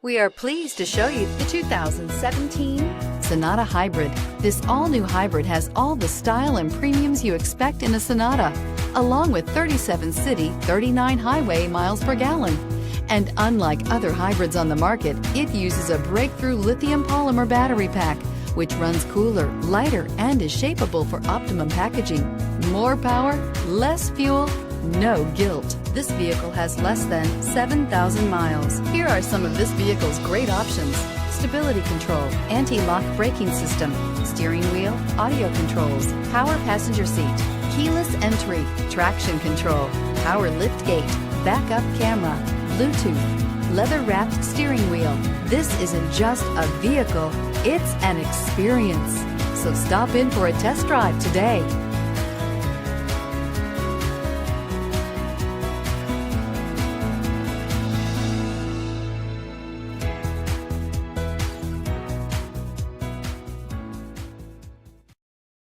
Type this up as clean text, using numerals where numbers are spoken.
We are pleased to show you the 2017 Sonata Hybrid. This all-new hybrid has all the style and premiums you expect in a Sonata, along with 37 city, 39 highway miles per gallon. And unlike other hybrids on the market, it uses a breakthrough lithium polymer battery pack, which runs cooler, lighter, and is shapeable for optimum packaging. More power, less fuel, no guilt. This vehicle has less than 7,000 miles. Here are some of this vehicle's great options: stability control, anti-lock braking system, steering wheel audio controls, power passenger seat, keyless entry, traction control, power lift gate, backup camera, Bluetooth, leather-wrapped steering wheel. This isn't just a vehicle, it's an experience. So stop in for a test drive today.